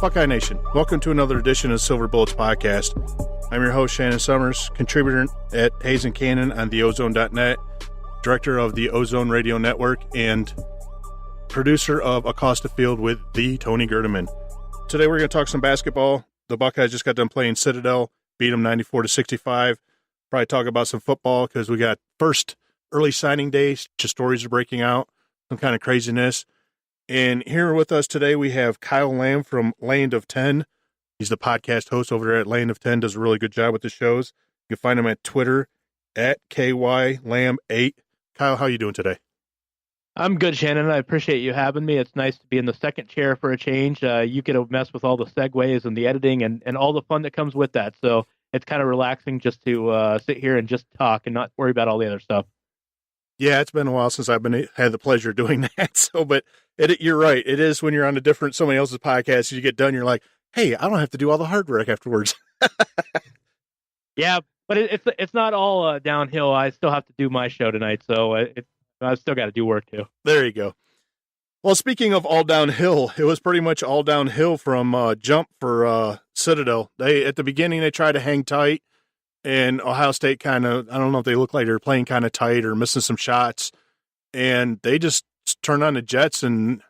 Buckeye Nation, welcome to another edition of Silver Bullets Podcast. I'm your host, Shannon Sommers, contributor at Hayes and Cannon on theozone.net, director of the Ozone Radio Network, and producer of Across the Field with the Tony Gerdeman. Today we're going to talk some basketball. The Buckeyes just got done playing Citadel, beat them 94-65. Probably talk about some football because we got first early signing days, just stories are breaking out, some kind of craziness. And here with us today, we have Kyle Lamb from Land of 10. He's the podcast host over there at Land of 10, does a really good job with the shows. You can find him at Twitter at KYLamb8. Kyle, how you doing today? I'm good, Shannon. I appreciate you having me. It's nice to be in the second chair for a change. You get to mess with all the segues and the editing and all the fun that comes with that. So it's kind of relaxing just to sit here and just talk and not worry about all the other stuff. Yeah, it's been a while since I've had the pleasure of doing that. So, but you're right. It is when you're on somebody else's podcast, you get done, you're like, hey, I don't have to do all the hard work afterwards. Yeah, but it's not all downhill. I still have to do my show tonight, so I still got to do work too. There you go. Well, speaking of all downhill, it was pretty much all downhill from jump for Citadel. At the beginning, they tried to hang tight. And Ohio State kind of, I don't know if they look like they're playing kind of tight or missing some shots. And they just turned on the Jets, and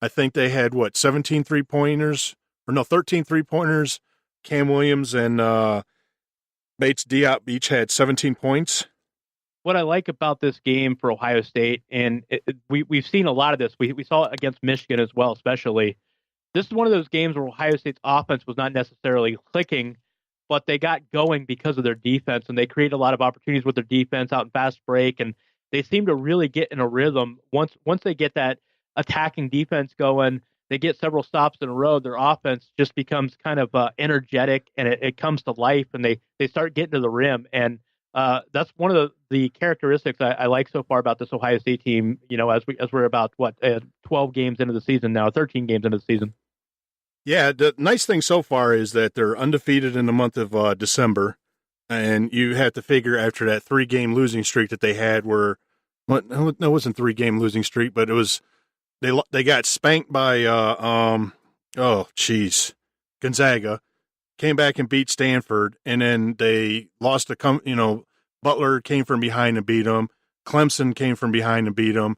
I think they had, 13 three-pointers. Cam Williams and Bates Diop each had 17 points. What I like about this game for Ohio State, and we've seen a lot of this. We saw it against Michigan as well, especially. This is one of those games where Ohio State's offense was not necessarily clicking, but they got going because of their defense, and they created a lot of opportunities with their defense out in fast break, and they seem to really get in a rhythm. Once they get that attacking defense going, they get several stops in a row, their offense just becomes kind of energetic, and it comes to life, and they start getting to the rim, and that's one of the characteristics I like so far about this Ohio State team, as we're about 12 games into the season now, 13 games into the season. Yeah, the nice thing so far is that they're undefeated in the month of December, and you have to figure after that 3-game losing streak that they had, no, it wasn't 3-game losing streak, but it was they got spanked by Gonzaga, came back and beat Stanford, and then they lost Butler came from behind and beat them, Clemson came from behind and beat them,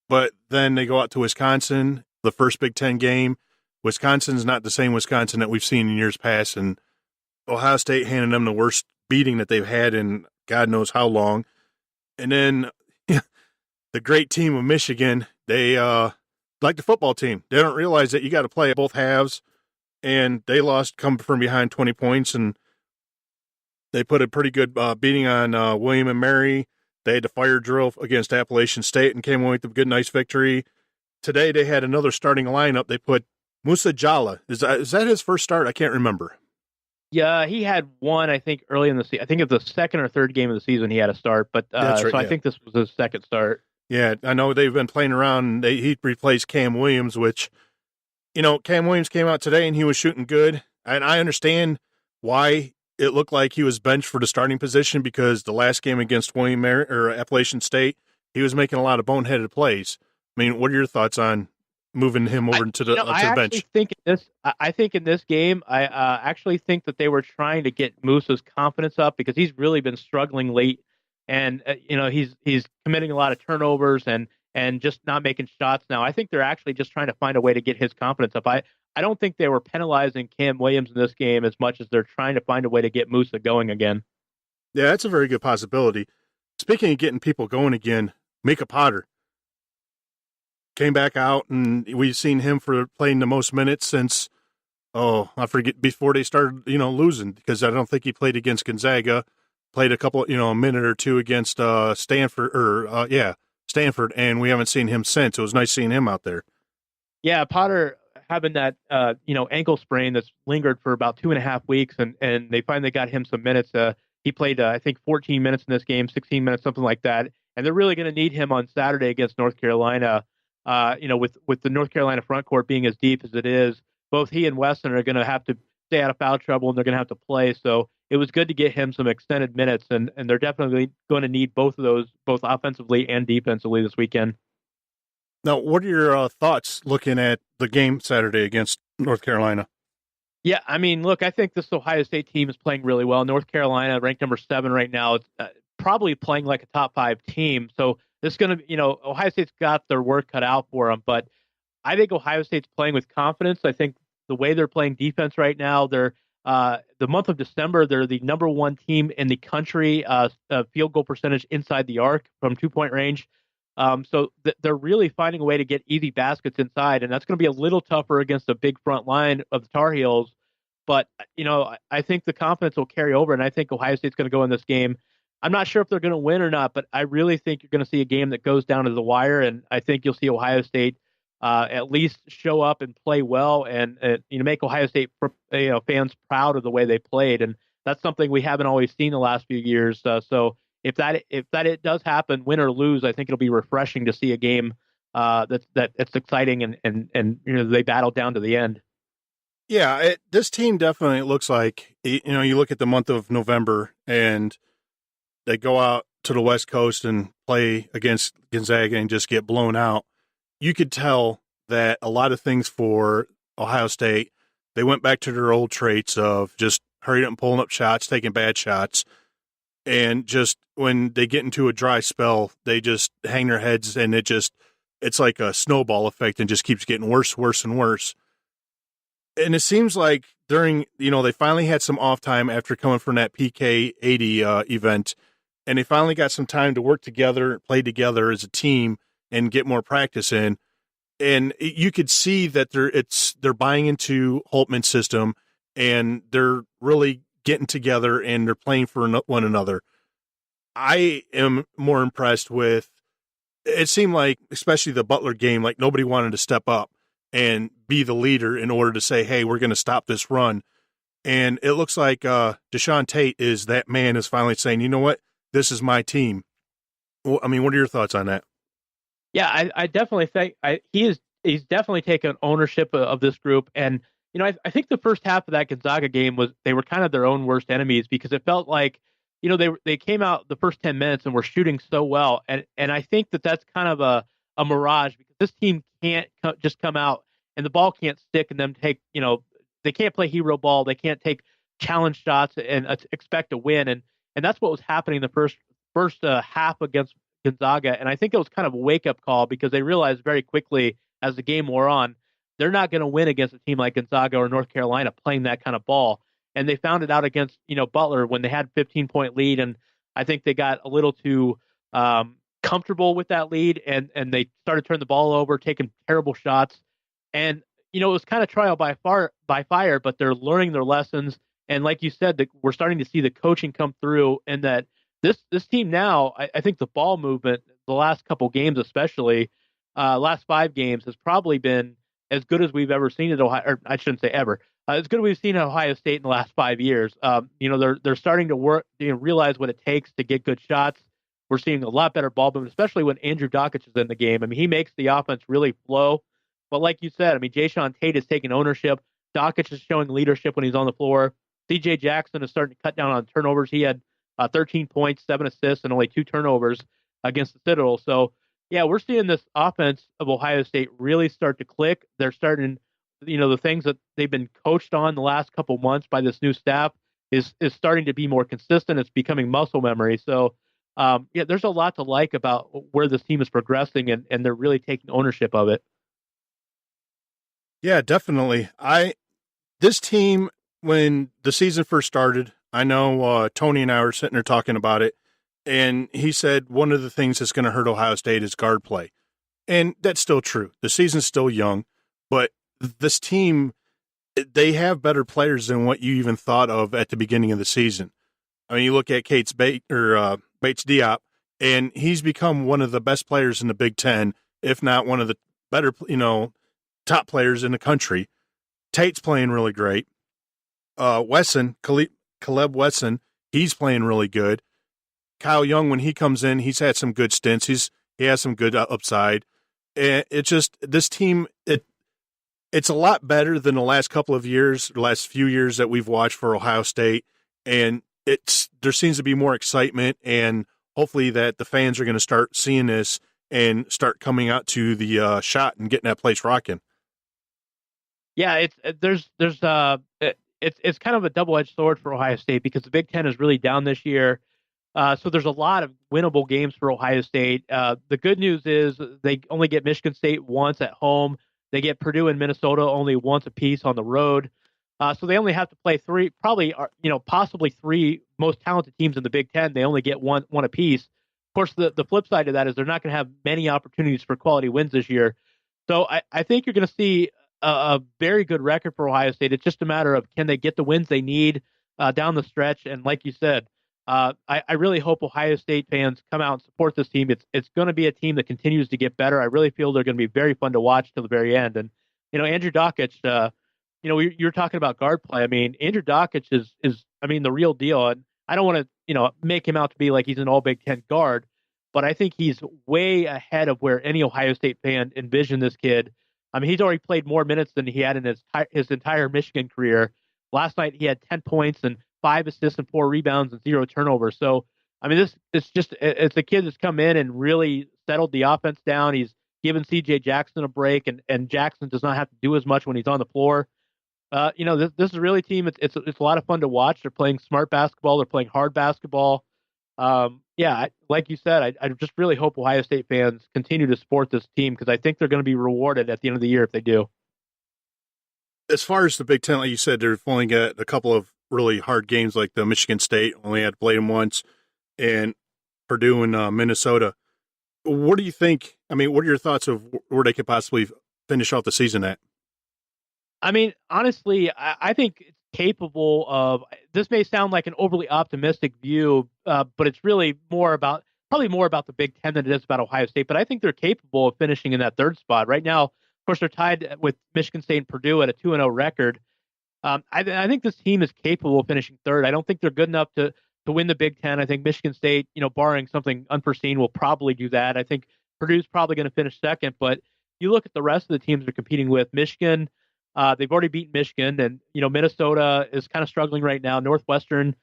but then they go out to Wisconsin, the first Big Ten game. Wisconsin's not the same Wisconsin that we've seen in years past, and Ohio State handed them the worst beating that they've had in God knows how long. And then the great team of Michigan, they like the football team. They don't realize that you got to play both halves, and they come from behind 20 points, and they put a pretty good beating on William and Mary. They had the fire drill against Appalachian State and came away with a good, nice victory. Today they had another starting lineup. They put Musa Jallah. Is that his first start? I can't remember. Yeah, he had one, I think, early in the season. I think it's the second or third game of the season he had a start, but that's right, so yeah. I think this was his second start. Yeah, I know they've been playing around. He replaced Cam Williams, which, Cam Williams came out today and he was shooting good. And I understand why it looked like he was benched for the starting position because the last game against Appalachian State, he was making a lot of boneheaded plays. I mean, what are your thoughts on moving him over to the bench? I think in this game, I actually think that they were trying to get Musa's confidence up because he's really been struggling late, and he's committing a lot of turnovers and just not making shots now. I think they're actually just trying to find a way to get his confidence up. I don't think they were penalizing Cam Williams in this game as much as they're trying to find a way to get Musa going again. Yeah, that's a very good possibility. Speaking of getting people going again, Micah Potter came back out, and we've seen him for playing the most minutes since, I forget, before they started, losing, because I don't think he played against Gonzaga, played a couple, a minute or two against Stanford, and we haven't seen him since. It was nice seeing him out there. Yeah, Potter having that, ankle sprain that's lingered for about 2.5 weeks, and they finally got him some minutes. He played, I think, 14 minutes in this game, 16 minutes, something like that, and they're really going to need him on Saturday against North Carolina. With the North Carolina front court being as deep as it is, both he and Weston are going to have to stay out of foul trouble, and they're going to have to play. So it was good to get him some extended minutes, and they're definitely going to need both of those, both offensively and defensively this weekend. Now, what are your thoughts looking at the game Saturday against North Carolina? Yeah, I mean, look, I think this Ohio State team is playing really well. North Carolina, ranked number 7 right now, is probably playing like a top 5 team. So this is going to, Ohio State's got their work cut out for them. But I think Ohio State's playing with confidence. I think the way they're playing defense right now, they're the month of December, they're the number 1 team in the country field goal percentage inside the arc from 2-point range. They're really finding a way to get easy baskets inside, and that's going to be a little tougher against a big front line of the Tar Heels. But I think the confidence will carry over, and I think Ohio State's going to go in this game. I'm not sure if they're going to win or not, but I really think you're going to see a game that goes down to the wire, and I think you'll see Ohio State at least show up and play well, and make Ohio State fans proud of the way they played, and that's something we haven't always seen the last few years. So if that it does happen, win or lose, I think it'll be refreshing to see a game that's exciting and they battle down to the end. Yeah, this team definitely looks like, you look at the month of November and they go out to the West Coast and play against Gonzaga and just get blown out. You could tell that a lot of things for Ohio State, they went back to their old traits of just hurrying up and pulling up shots, taking bad shots. And just when they get into a dry spell, they just hang their heads and it's like a snowball effect and just keeps getting worse, worse, and worse. And it seems like during, they finally had some off time after coming from that PK 80 event, and they finally got some time to work together, play together as a team, and get more practice in. And you could see that they're buying into Holtman's system, and they're really getting together and they're playing for one another. I am more impressed with. It seemed like, especially the Butler game, like nobody wanted to step up and be the leader in order to say, hey, we're going to stop this run. And it looks like Deshaun Tate is that man is finally saying, you know what, this is my team. Well, I mean, what are your thoughts on that? Yeah, I definitely think he's definitely taken ownership of this group. And, I think the first half of that Gonzaga game they were kind of their own worst enemies because it felt like, they came out the first 10 minutes and were shooting so well. And I think that's kind of a mirage because this team can't just come out and the ball can't stick and them take, they can't play hero ball. They can't take challenge shots and expect to win. And that's what was happening in the first half against Gonzaga. And I think it was kind of a wake up call because they realized very quickly as the game wore on, they're not going to win against a team like Gonzaga or North Carolina playing that kind of ball. And they found it out against, Butler when they had 15-point lead. And I think they got a little too comfortable with that lead and they started turning the ball over, taking terrible shots. And, it was kind of trial by fire, but they're learning their lessons. And like you said, we're starting to see the coaching come through and that this team now, I think the ball movement, the last couple games especially, last 5 games has probably been as good as we've ever seen at Ohio, or I shouldn't say ever, as good as we've seen at Ohio State in the last 5 years. They're starting to work, realize what it takes to get good shots. We're seeing a lot better ball movement, especially when Andrew Dockich is in the game. I mean, he makes the offense really flow. But like you said, I mean, Jayshawn Tate is taking ownership. Dockich is showing leadership when he's on the floor. C.J. Jackson is starting to cut down on turnovers. He had 13 points, 7 assists, and only 2 turnovers against the Citadel. So, yeah, we're seeing this offense of Ohio State really start to click. They're starting, the things that they've been coached on the last couple months by this new staff is starting to be more consistent. It's becoming muscle memory. So, there's a lot to like about where this team is progressing, and they're really taking ownership of it. Yeah, definitely. This team, when the season first started, I know Tony and I were sitting there talking about it, and he said one of the things that's going to hurt Ohio State is guard play. And that's still true. The season's still young, but this team, they have better players than what you even thought of at the beginning of the season. I mean, you look at Bates Diop, and he's become one of the best players in the Big Ten, if not one of the better, top players in the country. Tate's playing really great. Caleb Wesson, he's playing really good. Kyle Young, when he comes in, he's had some good stints. He has some good upside. And it's just this team. It's a lot better than the last couple of years, the last few years that we've watched for Ohio State. And there seems to be more excitement, and hopefully that the fans are going to start seeing this and start coming out to the shot and getting that place rocking. Yeah, there's it's kind of a double-edged sword for Ohio State because the Big Ten is really down this year. So there's a lot of winnable games for Ohio State. The good news is they only get Michigan State once at home. They get Purdue and Minnesota only once apiece on the road. So they only have to play three, probably, possibly three most talented teams in the Big Ten. They only get one apiece. Of course, the flip side of that is they're not going to have many opportunities for quality wins this year. So I think you're going to see a very good record for Ohio State. It's just a matter of can they get the wins they need down the stretch. And like you said, I really hope Ohio State fans come out and support this team. It's going to be a team that continues to get better. I really feel they're going to be very fun to watch till the very end. And Andrew Dockich, you're talking about guard play. I mean, Andrew Dockich is the real deal. And I don't want to make him out to be like he's an all Big Ten guard, but I think he's way ahead of where any Ohio State fan envisioned this kid. I mean, he's already played more minutes than he had in his entire Michigan career. Last night he had 10 points and 5 assists and 4 rebounds and 0 turnovers. So, I mean, it's a kid that's come in and really settled the offense down. He's given C.J. Jackson a break, and Jackson does not have to do as much when he's on the floor. This is really a team. It's a lot of fun to watch. They're playing smart basketball. They're playing hard basketball. Like you said, I just really hope Ohio State fans continue to support this team because I think they're going to be rewarded at the end of the year if they do. As far as the Big Ten, like you said, they've only got a couple of really hard games like the Michigan State, only had to play them once, and Purdue and Minnesota. What do you think? I mean, what are your thoughts of where they could possibly finish off the season at? I mean, honestly, I think it's capable of. This may sound like an overly optimistic view, but it's really probably more about the Big Ten than it is about Ohio State. But I think they're capable of finishing in that third spot right now. Of course, they're tied with Michigan State and Purdue at a 2-0 record. I think this team is capable of finishing third. I don't think they're good enough to win the Big Ten. I think Michigan State, barring something unforeseen, will probably do that. I think Purdue's probably going to finish second. But you look at the rest of the teams they're competing with. Michigan. They've already beaten Michigan, and Minnesota is kind of struggling right now. Northwestern,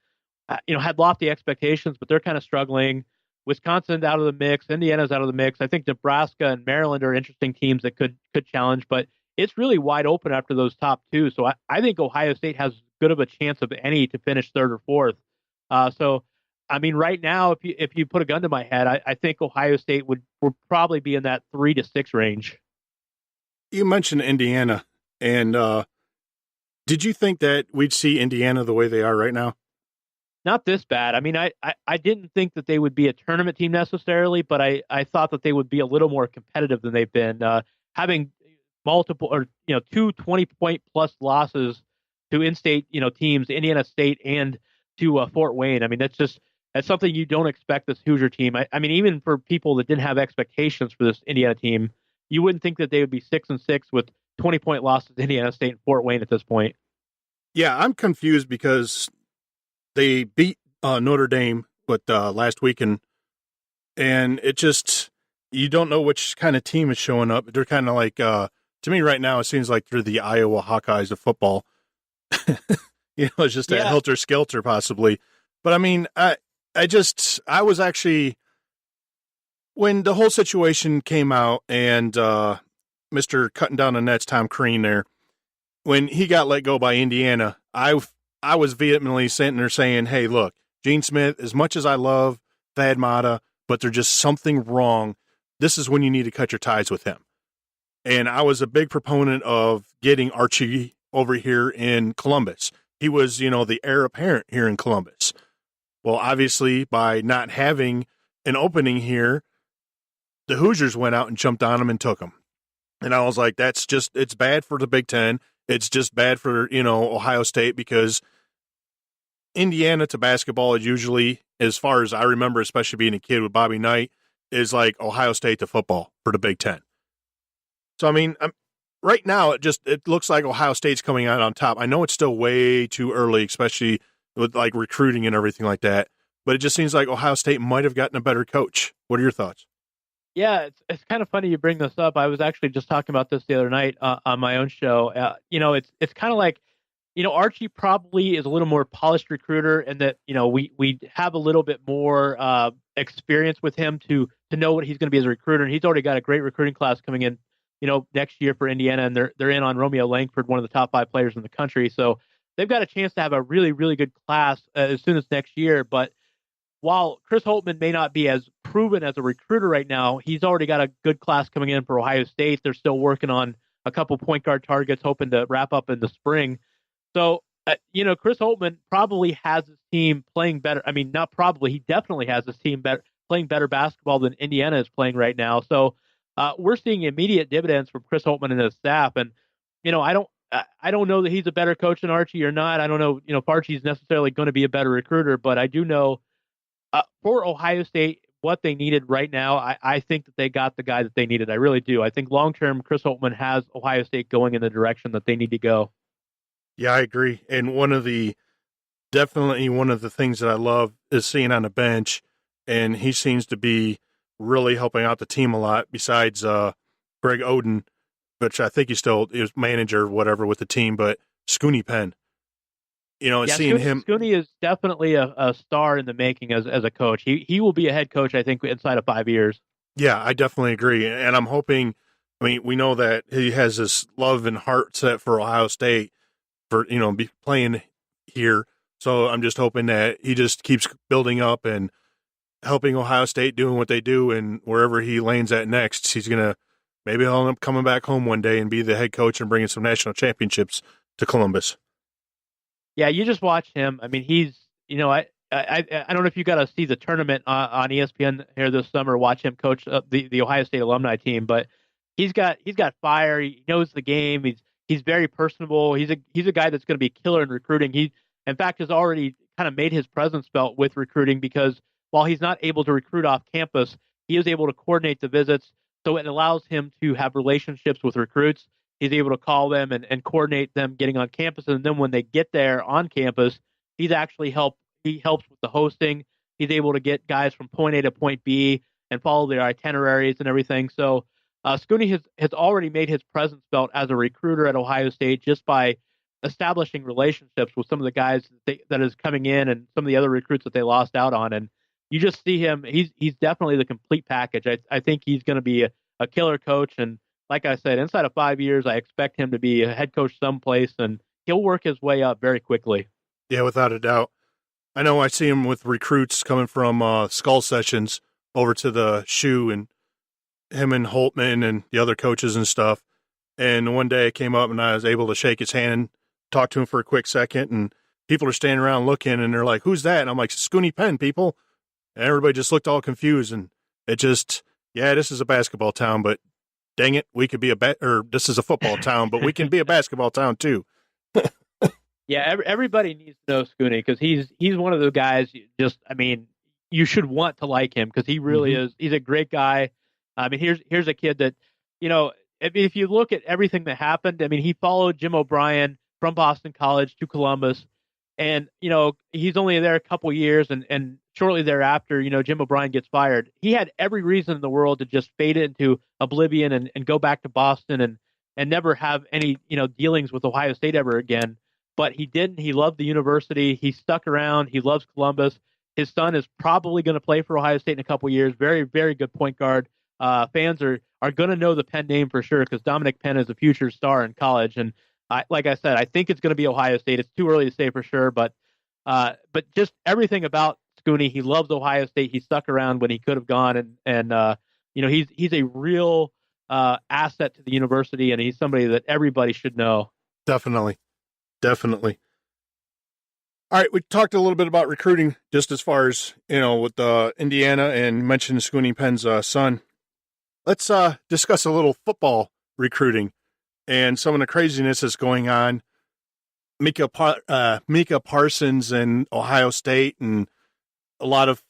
had lofty expectations, but they're kind of struggling. Wisconsin's out of the mix. Indiana's out of the mix. I think Nebraska and Maryland are interesting teams that could challenge, but it's really wide open after those top two. So I think Ohio State has as good of a chance of any to finish third or fourth. So I mean, right now, if you put a gun to my head, I think Ohio State would probably be in that 3 to 6 range. You mentioned Indiana. And did you think that we'd see Indiana the way they are right now? Not this bad. I mean, I didn't think that they would be a tournament team necessarily, but I thought that they would be a little more competitive than they've been. Having multiple or 2 20-point plus losses to in-state teams, Indiana State and to Fort Wayne. I mean, that's something you don't expect this Hoosier team. I mean, even for people that didn't have expectations for this Indiana team, you wouldn't think that they would be 6-6 with 20-point losses to Indiana State and Fort Wayne at this point. Yeah, I'm confused because they beat Notre Dame last weekend, and it just you don't know which kind of team is showing up. They're kind of like to me right now, it seems like they're the Iowa Hawkeyes of football. It's just that helter skelter possibly. But I mean, I was actually when the whole situation came out and Mr. Cutting Down the Nets, Tom Crean there, when he got let go by Indiana, I was vehemently sitting there saying, hey, look, Gene Smith, as much as I love Thad Matta, but there's just something wrong. This is when you need to cut your ties with him. And I was a big proponent of getting Archie over here in Columbus. He was, the heir apparent here in Columbus. Well, obviously, by not having an opening here, the Hoosiers went out and jumped on him and took him. And I was like, it's bad for the Big Ten. It's just bad for, Ohio State because Indiana to basketball is usually, as far as I remember, especially being a kid with Bobby Knight, is like Ohio State to football for the Big Ten. So, I mean, right now, it looks like Ohio State's coming out on top. I know it's still way too early, especially with like recruiting and everything like that. But it just seems like Ohio State might have gotten a better coach. What are your thoughts? Yeah, it's kind of funny you bring this up. I was actually just talking about this the other night on my own show. It's kind of like, Archie probably is a little more polished recruiter, and that we have a little bit more experience with him to know what he's going to be as a recruiter. And he's already got a great recruiting class coming in, next year for Indiana, and they're in on Romeo Langford, one of the top 5 players in the country. So they've got a chance to have a really, really good class as soon as next year. But while Chris Holtmann may not be as proven as a recruiter right now, he's already got a good class coming in for Ohio State. They're still working on a couple point guard targets, hoping to wrap up in the spring. So, Chris Holtmann probably has his team playing better. I mean, not probably, he definitely has his team playing better basketball than Indiana is playing right now. So, we're seeing immediate dividends from Chris Holtmann and his staff. And, I don't know that he's a better coach than Archie or not. I don't know, if Archie's necessarily going to be a better recruiter, but I do know for Ohio State, what they needed right now, I think that they got the guy that they needed. I really do. I think long-term, Chris Holtmann has Ohio State going in the direction that they need to go. Yeah, I agree. And definitely one of the things that I love is seeing on the bench, and he seems to be really helping out the team a lot besides Greg Oden, which I think he still is manager or whatever with the team, but Scooney Penn. Seeing him. Scooney is definitely a star in the making as a coach. He will be a head coach, I think, inside of 5 years. Yeah, I definitely agree. And I'm hoping, we know that he has this love and heart set for Ohio State for, be playing here. So I'm just hoping that he just keeps building up and helping Ohio State doing what they do. And wherever he lands at next, maybe he'll end up coming back home one day and be the head coach and bringing some national championships to Columbus. Yeah, you just watch him. I mean, he's, I don't know if you got to see the tournament on ESPN here this summer. Watch him coach the Ohio State alumni team, but he's got fire. He knows the game. He's very personable. He's a guy that's going to be a killer in recruiting. He, in fact, has already kind of made his presence felt with recruiting because while he's not able to recruit off campus, he is able to coordinate the visits. So it allows him to have relationships with recruits. He's able to call them and coordinate them getting on campus. And then when they get there on campus, he helps with the hosting. He's able to get guys from point A to point B and follow their itineraries and everything. So Scooney has already made his presence felt as a recruiter at Ohio State just by establishing relationships with some of the guys that is coming in and some of the other recruits that they lost out on. And you just see him. He's definitely the complete package. I think he's going to be a killer coach. And like I said, inside of 5 years, I expect him to be a head coach someplace, and he'll work his way up very quickly. Yeah, without a doubt. I know I see him with recruits coming from Skull Sessions over to the Shoe, and him and Holtmann and the other coaches and stuff. And one day I came up and I was able to shake his hand and talk to him for a quick second, and people are standing around looking, and they're like, "Who's that?" And I'm like, "Scooney Penn, people." And everybody just looked all confused, and it just, this is a basketball town, but dang it, we could be this is a football town, but we can be a basketball town too. Yeah, everybody needs to know Scooney because he's one of the guys. You should want to like him because he really is. He's a great guy. I mean, here's a kid that, if you look at everything that happened, I mean, he followed Jim O'Brien from Boston College to Columbus, and he's only there a couple years, and shortly thereafter, Jim O'Brien gets fired. He had every reason in the world to just fade into oblivion and go back to Boston and never have any dealings with Ohio State ever again. But he didn't. He loved the university. He stuck around. He loves Columbus. His son is probably going to play for Ohio State in a couple years. Very, very good point guard. Fans are going to know the Penn name for sure because Dominic Penn is a future star in college. And like I said, I think it's going to be Ohio State. It's too early to say for sure, but just everything about Scooney, he loves Ohio State. He stuck around when he could have gone, and he's a real asset to the university, and he's somebody that everybody should know. Definitely. All right, we talked a little bit about recruiting, just as far as with Indiana, and mentioned Scooney Penn's son. Let's discuss a little football recruiting and some of the craziness that's going on. Micah Parsons and Ohio State, and a lot of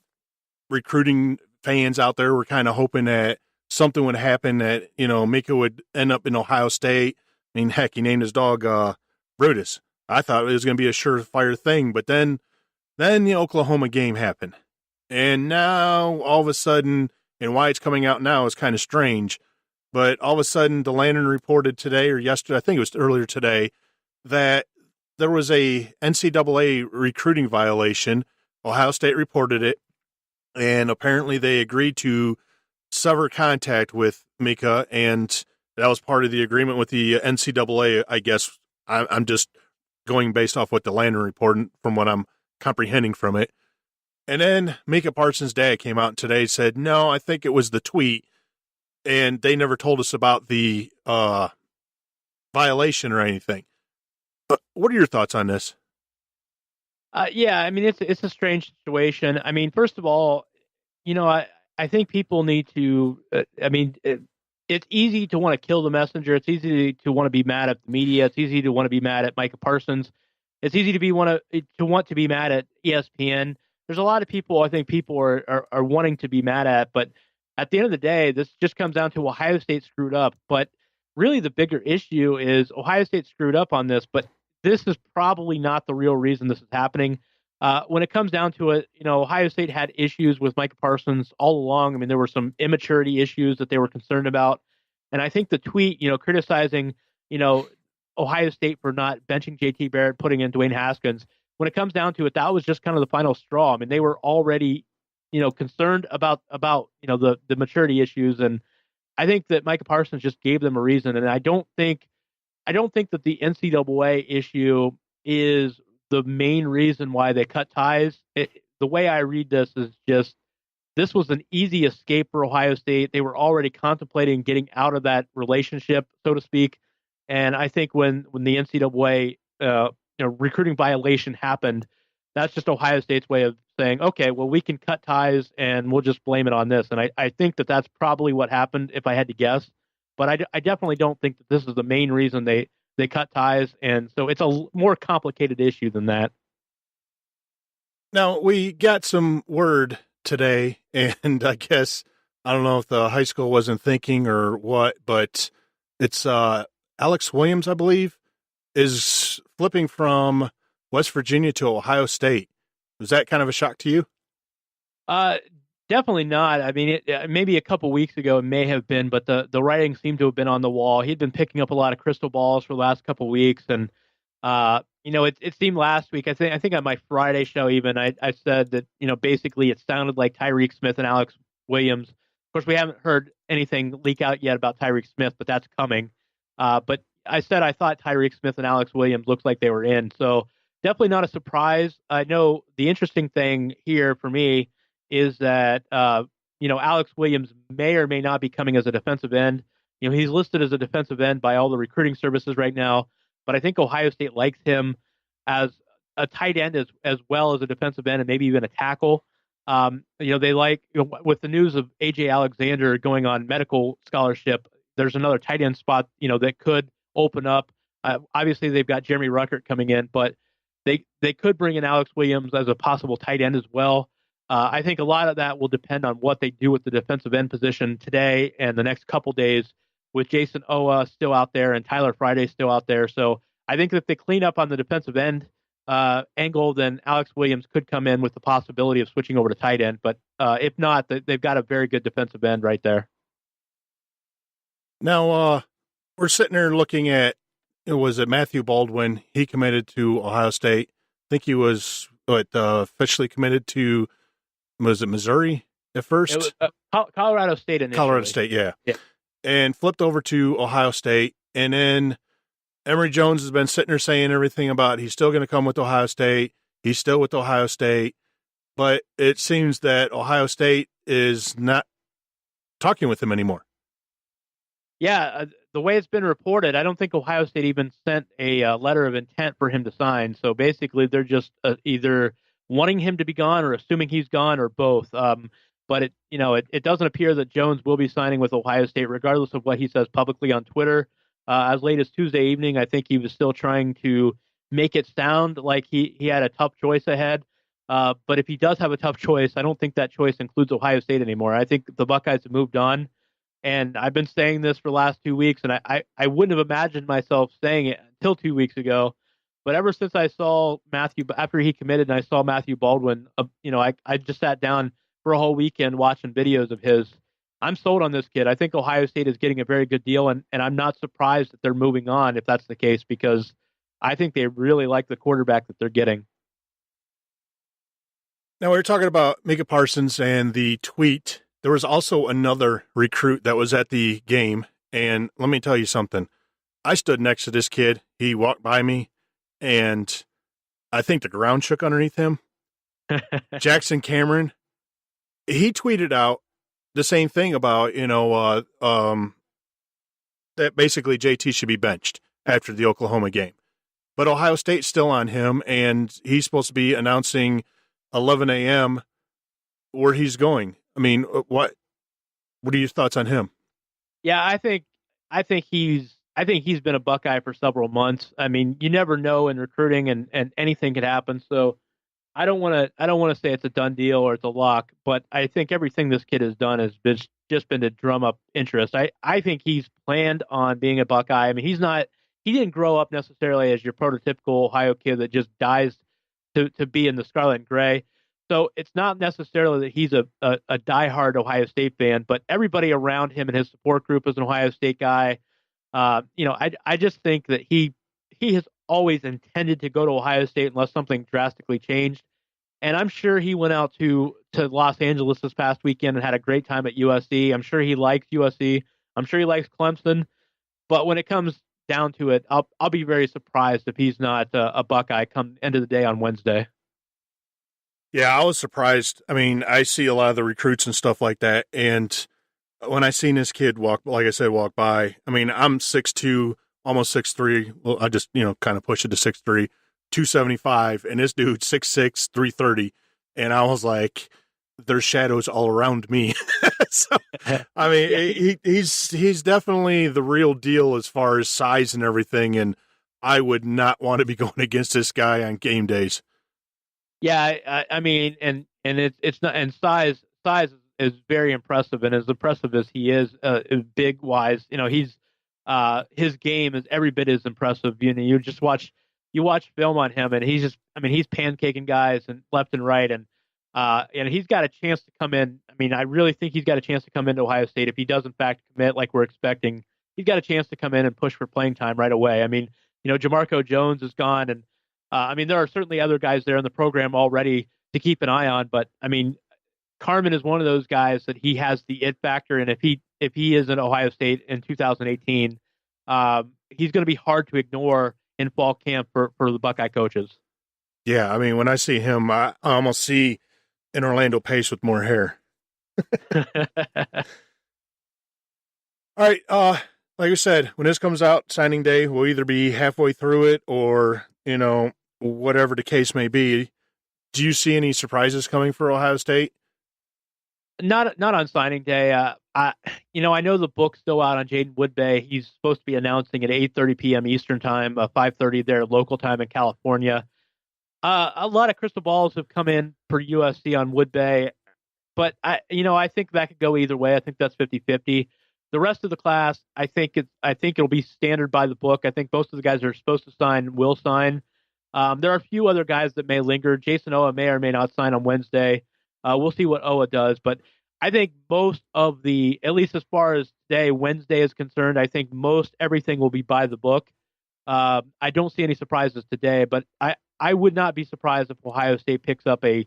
recruiting fans out there were kind of hoping that something would happen, that Micah would end up in Ohio State. I mean, heck, he named his dog Brutus. I thought it was going to be a surefire thing, but then the Oklahoma game happened, and now all of a sudden, and why it's coming out now is kind of strange, but all of a sudden, Delandon reported today or yesterday, I think it was earlier today, that there was a NCAA recruiting violation. Ohio State reported it, and apparently they agreed to sever contact with Micah, and that was part of the agreement with the NCAA. I guess I'm just going based off what the Landon report, from what I'm comprehending from it. And then Micah Parson's dad came out today and said, no, I think it was the tweet, and they never told us about the violation or anything. But what are your thoughts on this? Yeah, I mean, it's a strange situation. I mean, first of all, I think people need to. It's easy to want to kill the messenger. It's easy to want to be mad at the media. It's easy to want to be mad at Micah Parsons. It's easy to want to be mad at ESPN. There's a lot of people I think people are wanting to be mad at, but at the end of the day, this just comes down to Ohio State screwed up. But really, the bigger issue is Ohio State screwed up on this, but this is probably not the real reason this is happening. When it comes down to it, Ohio State had issues with Micah Parsons all along. I mean, there were some immaturity issues that they were concerned about. And I think the tweet, criticizing, Ohio State for not benching JT Barrett, putting in Dwayne Haskins, when it comes down to it, that was just kind of the final straw. I mean, they were already, concerned about, the maturity issues. And I think that Micah Parsons just gave them a reason. And I don't think that the NCAA issue is the main reason why they cut ties. The way I read this is just this was an easy escape for Ohio State. They were already contemplating getting out of that relationship, so to speak. And I think when the NCAA recruiting violation happened, that's just Ohio State's way of saying, okay, well, we can cut ties and we'll just blame it on this. And I think that that's probably what happened if I had to guess. But I definitely don't think that this is the main reason they cut ties. And so it's a more complicated issue than that. Now, we got some word today, and I guess, I don't know if the high school wasn't thinking or what, but it's Alex Williams, I believe, is flipping from West Virginia to Ohio State. Was that kind of a shock to you? Definitely not. I mean, maybe a couple weeks ago it may have been, but the writing seemed to have been on the wall. He'd been picking up a lot of crystal balls for the last couple weeks, and it seemed last week. I think on my Friday show even I said that basically it sounded like Tyreek Smith and Alex Williams. Of course, we haven't heard anything leak out yet about Tyreek Smith, but that's coming. But I said I thought Tyreek Smith and Alex Williams looked like they were in, so definitely not a surprise. I know the interesting thing here for me is that, Alex Williams may or may not be coming as a defensive end. He's listed as a defensive end by all the recruiting services right now, but I think Ohio State likes him as a tight end as well as a defensive end and maybe even a tackle. They like, with the news of AJ Alexander going on medical scholarship, there's another tight end spot, that could open up. Obviously they've got Jeremy Ruckert coming in, but they could bring in Alex Williams as a possible tight end as well. I think a lot of that will depend on what they do with the defensive end position today and the next couple days, with Jason Owa still out there and Tyler Friday still out there. So I think if they clean up on the defensive end angle, then Alex Williams could come in with the possibility of switching over to tight end. But if not, they've got a very good defensive end right there. Now, we're sitting there looking at, was it Matthew Baldwin? He committed to Ohio State. I think he was officially committed to, was it Missouri at first? It was, Colorado State initially. Colorado State, yeah. And flipped over to Ohio State. And then Emory Jones has been sitting there saying everything about he's still going to come with Ohio State. He's still with Ohio State. But it seems that Ohio State is not talking with him anymore. Yeah, the way it's been reported, I don't think Ohio State even sent a letter of intent for him to sign. So basically, they're just either wanting him to be gone or assuming he's gone or both. But it doesn't appear that Jones will be signing with Ohio State, regardless of what he says publicly on Twitter. As late as Tuesday evening, I think he was still trying to make it sound like he had a tough choice ahead. But if he does have a tough choice, I don't think that choice includes Ohio State anymore. I think the Buckeyes have moved on. And I've been saying this for the last 2 weeks, and I wouldn't have imagined myself saying it until 2 weeks ago. But ever since I saw Matthew, after he committed and I saw Matthew Baldwin, I just sat down for a whole weekend watching videos of his. I'm sold on this kid. I think Ohio State is getting a very good deal, and I'm not surprised that they're moving on if that's the case, because I think they really like the quarterback that they're getting. Now, we were talking about Micah Parsons and the tweet. There was also another recruit that was at the game, and let me tell you something. I stood next to this kid. He walked by me. and I think the ground shook underneath him. Jackson Cameron, he tweeted out the same thing about, that basically JT should be benched after the Oklahoma game. But Ohio State's still on him, and he's supposed to be announcing 11 a.m. where he's going. I mean, what are your thoughts on him? Yeah, I think he's been a Buckeye for several months. I mean, you never know in recruiting, and anything could happen. So I don't want to say it's a done deal or it's a lock, but I think everything this kid has done has just been to drum up interest. I think he's planned on being a Buckeye. I mean, he didn't grow up necessarily as your prototypical Ohio kid that just dies to be in the scarlet and gray. So it's not necessarily that he's a diehard Ohio State fan, but everybody around him and his support group is an Ohio State guy. I just think that he has always intended to go to Ohio State unless something drastically changed. And I'm sure he went out to Los Angeles this past weekend and had a great time at USC. I'm sure he likes USC. I'm sure he likes Clemson. But when it comes down to it, I'll be very surprised if he's not a Buckeye come end of the day on Wednesday. Yeah, I was surprised. I mean, I see a lot of the recruits and stuff like that, and when I seen this kid walk by, I mean, I'm 6'2", almost 6'3". Well, I just, kind of push it to 6'3", 275, and this dude's 6'6", 330, and I was like, there's shadows all around me. So, I mean, he's definitely the real deal as far as size and everything, and I would not want to be going against this guy on game days. Yeah, I mean, and it's not, and size is very impressive, and as impressive as he is big wise, he's his game is every bit as impressive. You just watch film on him, and he's pancaking guys and left and right, and he's got a chance to come in. I mean, I really think he's got a chance to come into Ohio State if he does in fact commit like we're expecting. He's got a chance to come in and push for playing time right away. I mean, Jamarco Jones is gone, and I mean, there are certainly other guys there in the program already to keep an eye on, but I mean, Carmen is one of those guys that he has the it factor, and if he is in Ohio State in 2018, he's going to be hard to ignore in fall camp for the Buckeye coaches. Yeah, I mean, when I see him, I almost see an Orlando Pace with more hair. All right, like I said, when this comes out, signing day, we'll either be halfway through it or, whatever the case may be. Do you see any surprises coming for Ohio State? Not on signing day. I know the book's still out on Jaden Woodbay. He's supposed to be announcing at 8:30 p.m. Eastern time, 5:30 there local time in California. A lot of crystal balls have come in for USC on Woodbay, but I think that could go either way. I think that's 50-50. The rest of the class, I think it'll be standard by the book. I think most of the guys that are supposed to sign will sign. There are a few other guys that may linger. Jason Owa may or may not sign on Wednesday. We'll see what Owa does, but I think most of at least as far as today, Wednesday is concerned, I think most everything will be by the book. I don't see any surprises today, but I would not be surprised if Ohio State picks up a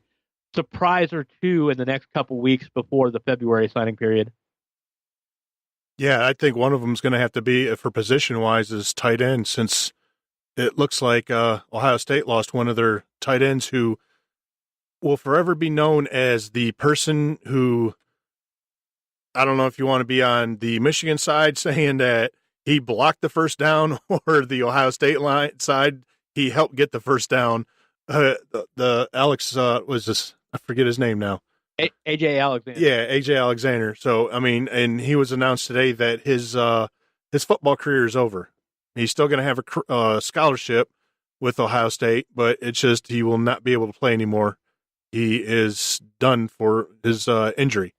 surprise or two in the next couple weeks before the February signing period. Yeah, I think one of them is going to have to be, for position-wise, is tight end, since it looks like Ohio State lost one of their tight ends who will forever be known as the person who, I don't know if you want to be on the Michigan side saying that he blocked the first down, or the Ohio State side, he helped get the first down. The Alex was this, I forget his name now. AJ Alexander. Yeah, AJ Alexander. So, I mean, and he was announced today that his football career is over. He's still going to have a scholarship with Ohio State, but it's just he will not be able to play anymore. He is done for his injury.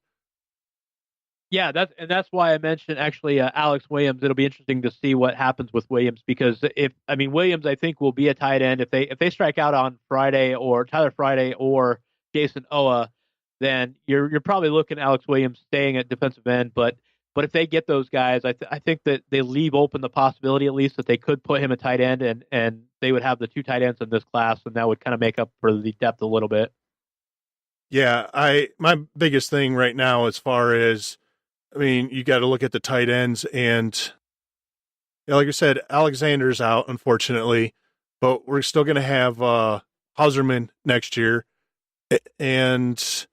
Yeah, that's why I mentioned actually Alex Williams. It'll be interesting to see what happens with Williams, because Williams, I think, will be a tight end if they strike out on Friday, or Tyler Friday or Jason Owa, then you're probably looking at Alex Williams staying at defensive end. But if they get those guys, I think that they leave open the possibility at least that they could put him at tight end, and they would have the two tight ends in this class, and that would kind of make up for the depth a little bit. Yeah, my biggest thing right now, as far as, I mean, you got to look at the tight ends, and like I said, Alexander's out, unfortunately. but we're still going to have Hauserman next year. And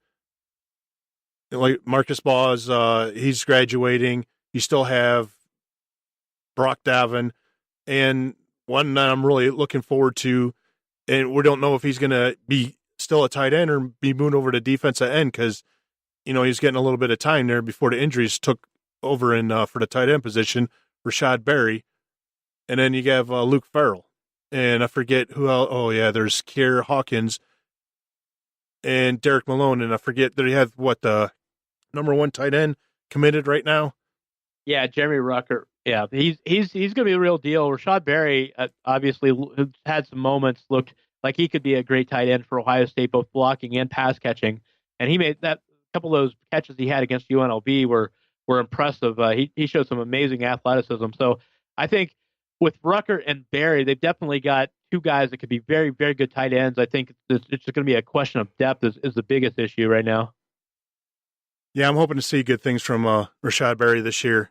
like Marcus Baw's, he's graduating. You still have Brock Davin, and one that I'm really looking forward to, and we don't know if he's going to be still a tight end or be moved over to defensive end because, he's getting a little bit of time there before the injuries took over for the tight end position, Rashad Berry. And then you have Luke Farrell. And I forget who else. Oh, yeah, there's Kier Hawkins and Derek Malone. And I forget that he has the number 1 tight end committed right now. Yeah, Jeremy Rucker. Yeah, he's going to be a real deal. Rashad Berry obviously had some moments, looked like he could be a great tight end for Ohio State, both blocking and pass catching. And he made that couple of those catches he had against UNLV were impressive. He showed some amazing athleticism. So I think with Rucker and Berry, they've definitely got 2 guys that could be very, very good tight ends. I think it's just going to be a question of depth is the biggest issue right now. Yeah, I'm hoping to see good things from Rashad Berry this year.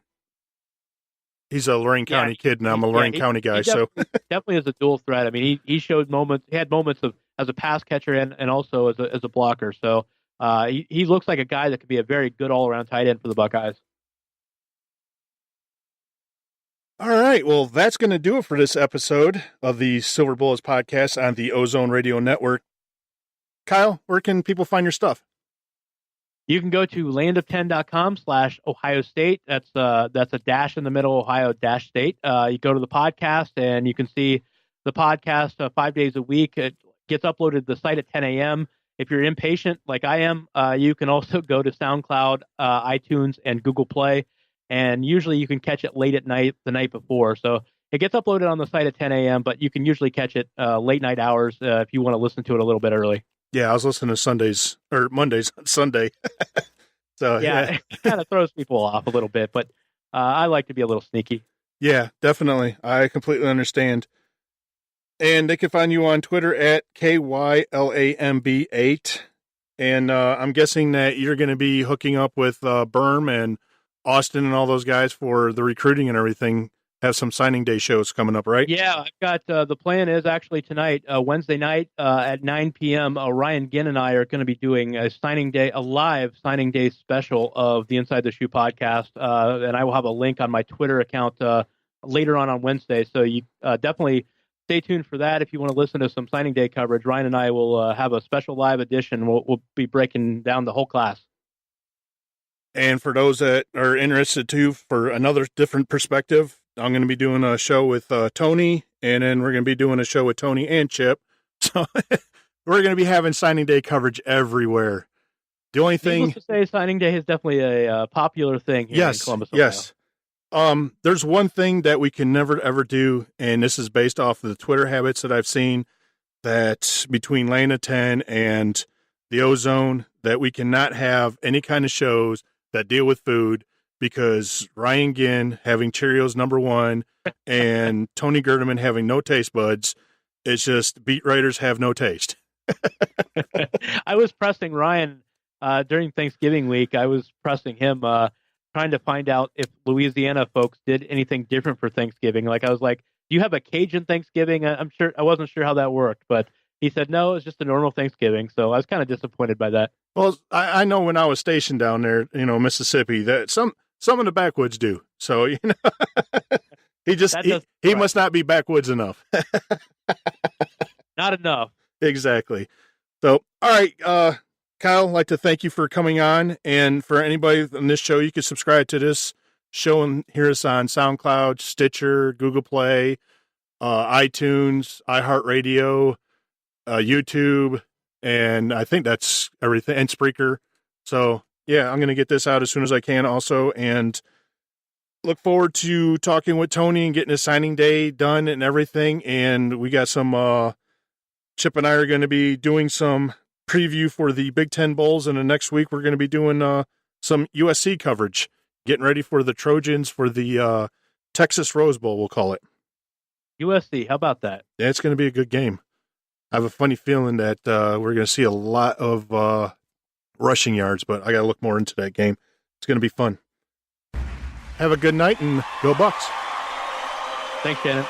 He's a Lorain County kid, and I'm a Lorain County guy. So definitely is a dual threat. I mean, he showed moments. He had moments of as a pass catcher and also as a blocker. So he looks like a guy that could be a very good all around tight end for the Buckeyes. All right. Well, that's going to do it for this episode of the Silver Bullets podcast on the Ozone Radio Network. Kyle, where can people find your stuff? You can go to landof10.com/Ohio State. That's a dash in the middle, Ohio-State. You go to the podcast and you can see the podcast 5 days a week. It gets uploaded to the site at 10 a.m. If you're impatient like I am, you can also go to SoundCloud, iTunes, and Google Play. And usually you can catch it late at night, the night before. So it gets uploaded on the site at 10 a.m., but you can usually catch it late night hours if you want to listen to it a little bit early. Yeah, I was listening to Mondays on Sunday. So yeah. It kind of throws people off a little bit, but I like to be a little sneaky. Yeah, definitely. I completely understand. And they can find you on Twitter at KYLAMB8. And I'm guessing that you're going to be hooking up with Berm and Austin and all those guys for the recruiting and everything. Have some signing day shows coming up, right? Yeah, I've got the plan is actually tonight, Wednesday night at 9 p.m. Ryan Ginn and I are going to be doing a live signing day special of the Inside the Shoe podcast, and I will have a link on my Twitter account later on Wednesday. So you definitely stay tuned for that if you want to listen to some signing day coverage. Ryan and I will have a special live edition. We'll be breaking down the whole class. And for those that are interested too, for another different perspective, I'm going to be doing a show with Tony, and then we're going to be doing a show with Tony and Chip. So we're going to be having signing day coverage everywhere. The only thing to say, signing day is definitely a popular thing here in Columbus, Ohio. Yes. There's one thing that we can never ever do, and this is based off of the Twitter habits that I've seen, that between Lane of 10 and the Ozone, that we cannot have any kind of shows that deal with food, because Ryan Ginn having Cheerios #1 and Tony Gerdeman having no taste buds, it's just beat writers have no taste. I was pressing Ryan during Thanksgiving week. I was pressing him, trying to find out if Louisiana folks did anything different for Thanksgiving. Like, I was like, do you have a Cajun Thanksgiving? I wasn't sure how that worked, but he said, no, it's just a normal Thanksgiving. So I was kind of disappointed by that. Well, I know when I was stationed down there, Mississippi, that some of the backwoods do. So, he must not be backwoods enough. Not enough. Exactly. So, all right, Kyle, I'd like to thank you for coming on. And for anybody on this show, you can subscribe to this show and hear us on SoundCloud, Stitcher, Google Play, iTunes, iHeartRadio, YouTube, and I think that's everything, and Spreaker. So, yeah, I'm going to get this out as soon as I can also, and look forward to talking with Tony and getting his signing day done and everything. And we got some, Chip and I are going to be doing some preview for the Big Ten Bowls, and the next week we're going to be doing some USC coverage, getting ready for the Trojans for the Texas Rose Bowl, we'll call it. USC, how about that? Yeah, it's going to be a good game. I have a funny feeling that we're going to see a lot of rushing yards, but I got to look more into that game. It's going to be fun. Have a good night and go Bucks. Thanks, Shannon.